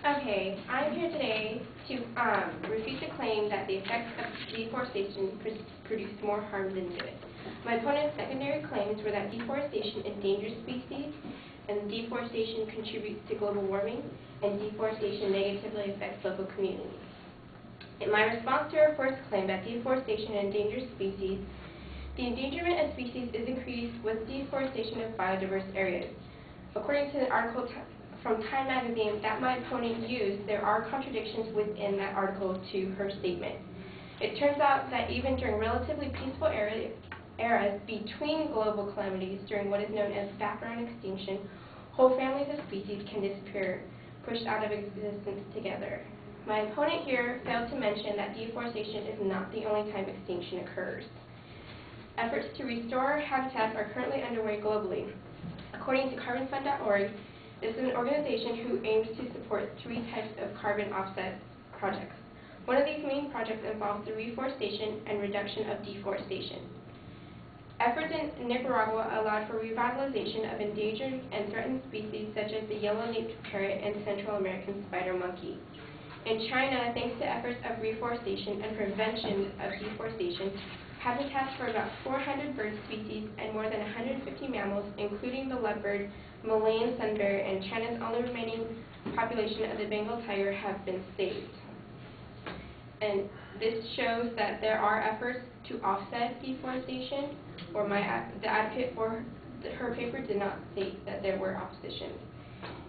Okay, I'm here today to refute the claim that the effects of deforestation produce more harm than good. My opponent's secondary claims were that deforestation endangers species, and deforestation contributes to global warming, and deforestation negatively affects local communities. In my response to her first claim that deforestation endangers species, the endangerment of species is increased with deforestation of biodiverse areas. According to the article from Time magazine that my opponent used, there are contradictions within that article to her statement. It turns out that even during relatively peaceful eras between global calamities, during what is known as background extinction, whole families of species can disappear, pushed out of existence together. My opponent here failed to mention that deforestation is not the only time extinction occurs. Efforts to restore habitats are currently underway globally. According to carbonfund.org, this is an organization who aims to support 3 types of carbon offset projects. One of these main projects involves the reforestation and reduction of deforestation. Efforts in Nicaragua allowed for revitalization of endangered and threatened species such as the yellow-naped parrot and Central American spider monkey. In China, thanks to efforts of reforestation and prevention of deforestation, habitats for about 400 bird species and more than 150 mammals, including the leopard, Malayan sun bear, and China's only remaining population of the Bengal tiger, have been saved. And this shows that there are efforts to offset deforestation, or the advocate for her paper did not state that there were opposition.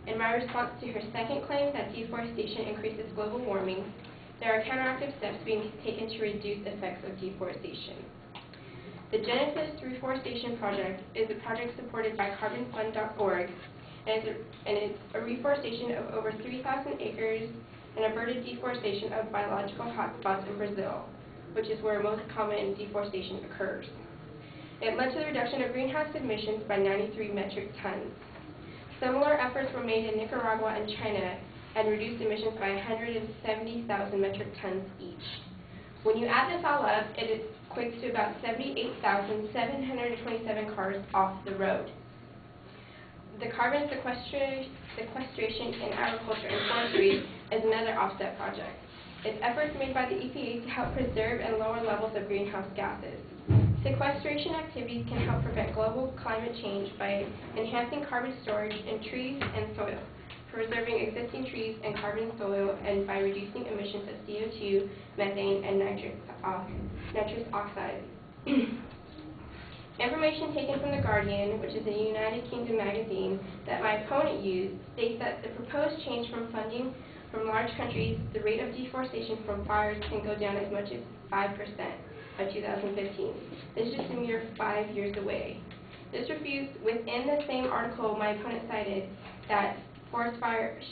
In my response to her second claim that deforestation increases global warming, there are counteractive steps being taken to reduce effects of deforestation. The Genesis Reforestation Project is a project supported by carbonfund.org, and it's a reforestation of over 3,000 acres and averted deforestation of biological hotspots in Brazil, which is where most common deforestation occurs. It led to the reduction of greenhouse emissions by 93 metric tons. Similar efforts were made in Nicaragua and China and reduced emissions by 170,000 metric tons each. When you add this all up, it equates to about 78,727 cars off the road. The carbon sequestration in agriculture and forestry is another offset project. It's efforts made by the EPA to help preserve and lower levels of greenhouse gases. Sequestration activities can help prevent global climate change by enhancing carbon storage in trees and soil, preserving existing trees and carbon soil, and by reducing emissions of CO2, methane, and nitrous oxide. Information taken from The Guardian, which is a United Kingdom magazine that my opponent used, states that the proposed change from funding from large countries, the rate of deforestation from fires can go down as much as 5% by 2015. This is just a mere 5 years away. This refutes, within the same article my opponent cited, that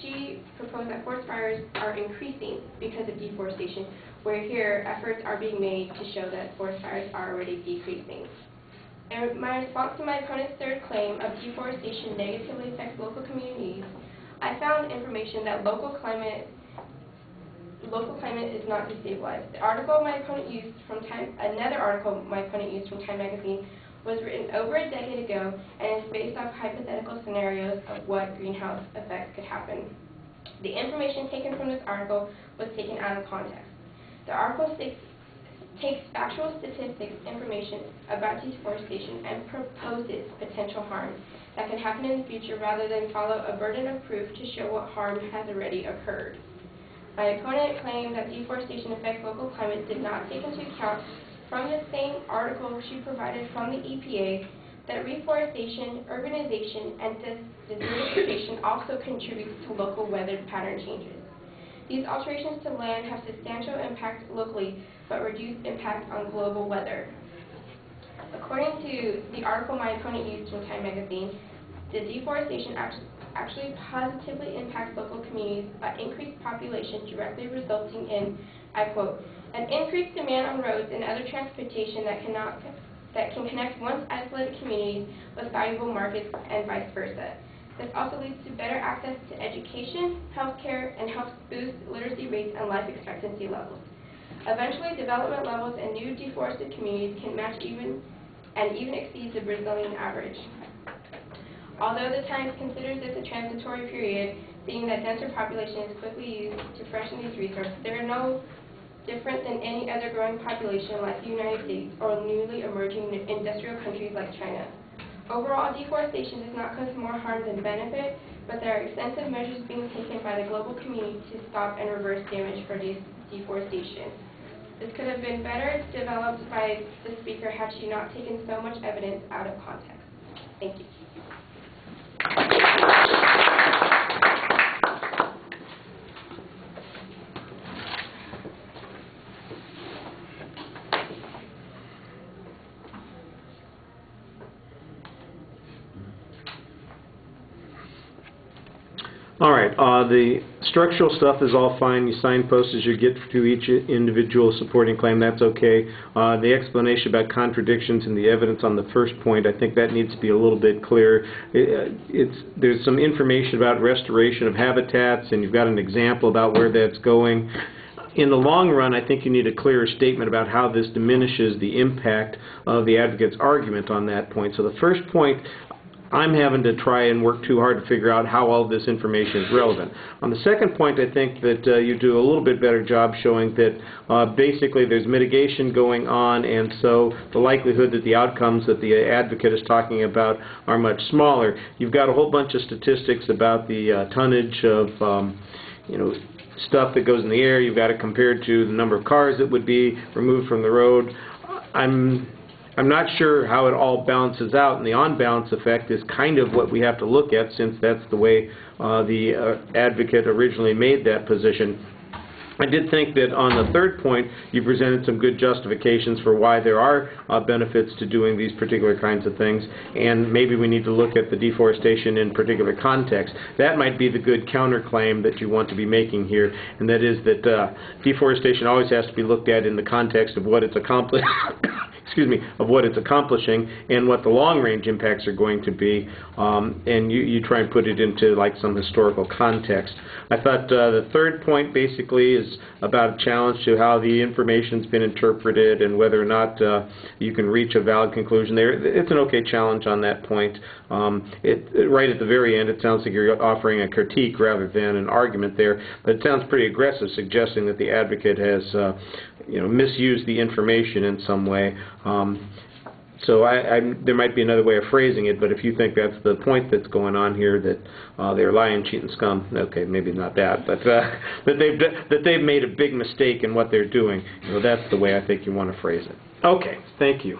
she proposed that forest fires are increasing because of deforestation, where here efforts are being made to show that forest fires are already decreasing. In my response to my opponent's third claim of deforestation negatively affects local communities, I found information that local climate is not destabilized. Another article my opponent used from Time magazine was written over a decade ago and is based off hypothetical scenarios of what greenhouse effects could happen. The information taken from this article was taken out of context. The article takes factual statistics information about deforestation and proposes potential harm that can happen in the future rather than follow a burden of proof to show what harm has already occurred. My opponent claimed that deforestation affects local climate did not take into account from the same article she provided from the EPA that reforestation, urbanization, and desertification also contributes to local weather pattern changes. These alterations to land have substantial impact locally, but reduced impact on global weather. According to the article my opponent used from Time magazine, the deforestation actually positively impacts local communities by increased population directly resulting in, I quote, an increased demand on roads and other transportation that can connect once isolated communities with valuable markets and vice versa. This also leads to better access to education, healthcare, and helps boost literacy rates and life expectancy levels. Eventually, development levels in new deforested communities can match even exceed the Brazilian average. Although the Times considers this a transitory period, stating that denser population is quickly used to freshen these resources. They are no different than any other growing population like the United States or newly emerging industrial countries like China. Overall, deforestation does not cause more harm than benefit, but there are extensive measures being taken by the global community to stop and reverse damage for deforestation. This could have been better developed by the speaker had she not taken so much evidence out of context. Thank you. All right, the structural stuff is all fine. You signpost as you get to each individual supporting claim. That's okay. The explanation about contradictions in the evidence on the first point, I think that needs to be a little bit clearer. There's some information about restoration of habitats, and you've got an example about where that's going. In the long run, I think you need a clearer statement about how this diminishes the impact of the advocate's argument on that point. So the first point, I'm having to try and work too hard to figure out how all this information is relevant. On the second point, I think that you do a little bit better job showing that basically there's mitigation going on, and so the likelihood that the outcomes that the advocate is talking about are much smaller. You've got a whole bunch of statistics about the tonnage of stuff that goes in the air. You've got it compared to the number of cars that would be removed from the road. I'm not sure how it all balances out, and the on-balance effect is kind of what we have to look at, since that's the way the advocate originally made that position. I did think that on the third point, you presented some good justifications for why there are benefits to doing these particular kinds of things, and maybe we need to look at the deforestation in particular context. That might be the good counterclaim that you want to be making here, and that is that deforestation always has to be looked at in the context of what it's accomplished. Of what it's accomplishing and what the long-range impacts are going to be, and you try and put it into like some historical context. I thought the third point basically is about a challenge to how the information's been interpreted and whether or not you can reach a valid conclusion there. It's an okay challenge on that point. Right at the very end, it sounds like you're offering a critique rather than an argument there, but it sounds pretty aggressive, suggesting that the advocate has misused the information in some way. So there might be another way of phrasing it, but if you think that's the point that's going on here, that they're lying, cheating, scum, okay, maybe not that, but that they've made a big mistake in what they're doing, that's the way I think you want to phrase it. Okay, thank you.